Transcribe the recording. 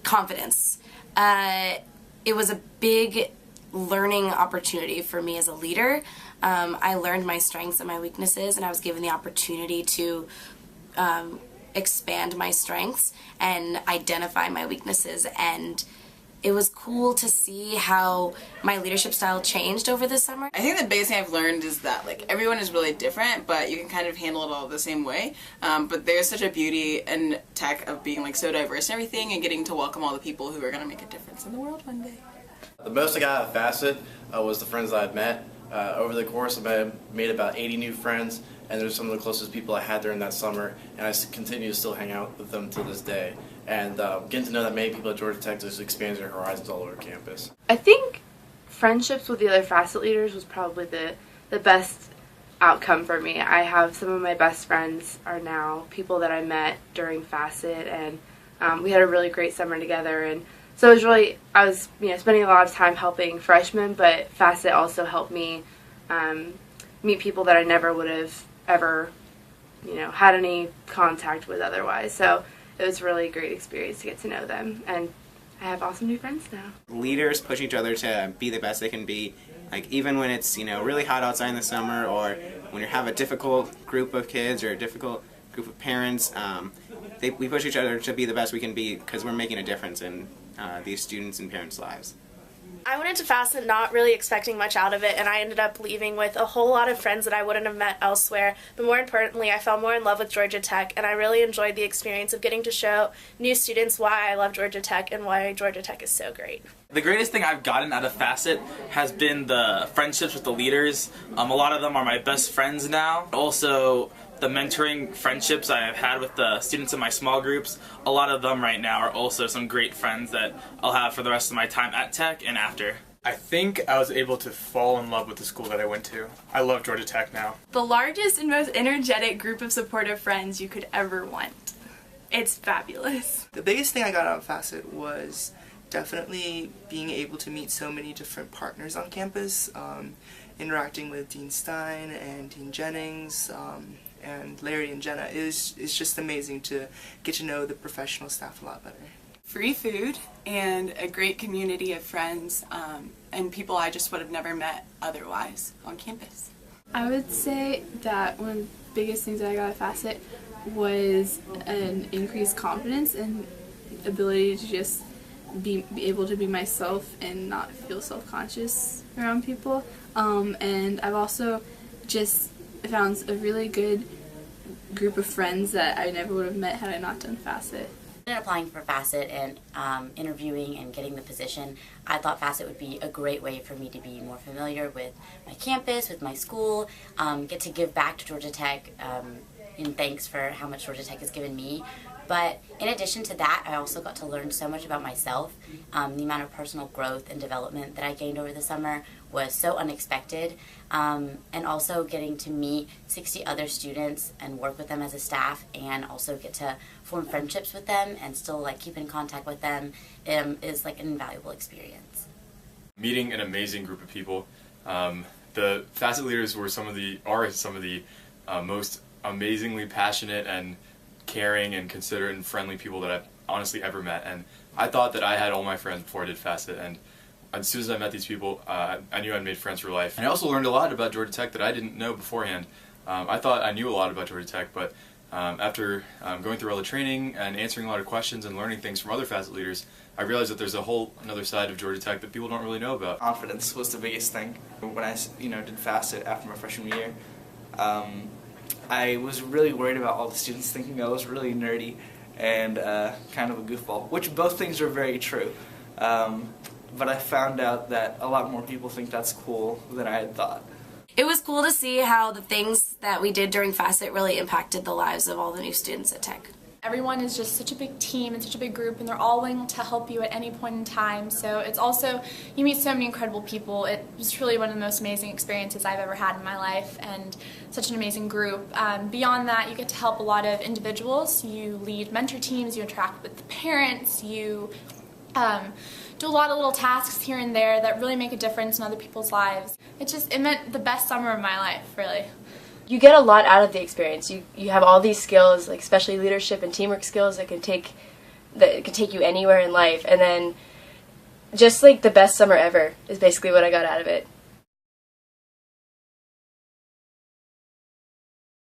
confidence. It was a big learning opportunity for me as a leader. I learned my strengths and my weaknesses, and I was given the opportunity to expand my strengths and identify my weaknesses, and it was cool to see how my leadership style changed over the summer. I think the biggest thing I've learned is that everyone is really different, but you can kind of handle it all the same way. But there's such a beauty in tech of being so diverse and everything, and getting to welcome all the people who are going to make a difference in the world one day. The most I got out of FASET was the friends that I've met. Over the course, I made about 80 new friends, and they're some of the closest people I had during that summer, and I continue to still hang out with them to this day. And getting to know that many people at Georgia Tech just expands your horizons all over campus. I think friendships with the other FASET leaders was probably the best outcome for me. I have some of my best friends are now people that I met during FASET, and we had a really great summer together. And so it was really, I was spending a lot of time helping freshmen, but FASET also helped me meet people that I never would have ever had any contact with otherwise. So it was really a great experience to get to know them, and I have awesome new friends now. Leaders push each other to be the best they can be, even when it's really hot outside in the summer, or when you have a difficult group of kids or a difficult group of parents. We push each other to be the best we can be because we're making a difference in these students' and parents' lives. I went into FASET not really expecting much out of it, and I ended up leaving with a whole lot of friends that I wouldn't have met elsewhere. But more importantly, I fell more in love with Georgia Tech, and I really enjoyed the experience of getting to show new students why I love Georgia Tech and why Georgia Tech is so great. The greatest thing I've gotten out of FASET has been the friendships with the leaders. A lot of them are my best friends now. Also, the mentoring friendships I have had with the students in my small groups, a lot of them right now are also some great friends that I'll have for the rest of my time at Tech and after. I think I was able to fall in love with the school that I went to. I love Georgia Tech now. The largest and most energetic group of supportive friends you could ever want. It's fabulous. The biggest thing I got out of FASET was definitely being able to meet so many different partners on campus, interacting with Dean Stein and Dean Jennings, and Larry and Jenna. It's just amazing to get to know the professional staff a lot better. Free food and a great community of friends and people I just would have never met otherwise on campus. I would say that one of the biggest things that I got at FASET was an increased confidence and ability to just be able to be myself and not feel self-conscious around people. And I've also just found a really good group of friends that I never would have met had I not done FASET. Applying for FASET and interviewing and getting the position, I thought FASET would be a great way for me to be more familiar with my campus, with my school, get to give back to Georgia Tech in thanks for how much Georgia Tech has given me. But in addition to that, I also got to learn so much about myself. The amount of personal growth and development that I gained over the summer was so unexpected. And also getting to meet 60 other students and work with them as a staff, and also get to form friendships with them and still keep in contact with them is an invaluable experience. Meeting an amazing group of people. The FASET leaders are some of the most amazingly passionate and caring and considerate and friendly people that I've honestly ever met, and I thought that I had all my friends before I did FASET, and as soon as I met these people, I knew I'd made friends for life. And I also learned a lot about Georgia Tech that I didn't know beforehand. I thought I knew a lot about Georgia Tech, but after going through all the training and answering a lot of questions and learning things from other FASET leaders, I realized that there's a whole another side of Georgia Tech that people don't really know about. Confidence was the biggest thing. When I did FASET after my freshman year, I was really worried about all the students thinking I was really nerdy and kind of a goofball, which both things are very true. But I found out that a lot more people think that's cool than I had thought. It was cool to see how the things that we did during FASET really impacted the lives of all the new students at Tech. Everyone is just such a big team and such a big group, and they're all willing to help you at any point in time. So it's also, you meet so many incredible people. It was truly one of the most amazing experiences I've ever had in my life, and such an amazing group. Beyond that, you get to help a lot of individuals. You lead mentor teams, you interact with the parents, you do a lot of little tasks here and there that really make a difference in other people's lives. It meant the best summer of my life, really. You get a lot out of the experience. You have all these skills, especially leadership and teamwork skills, that can take that could take you anywhere in life. And then just like the best summer ever is basically what I got out of it.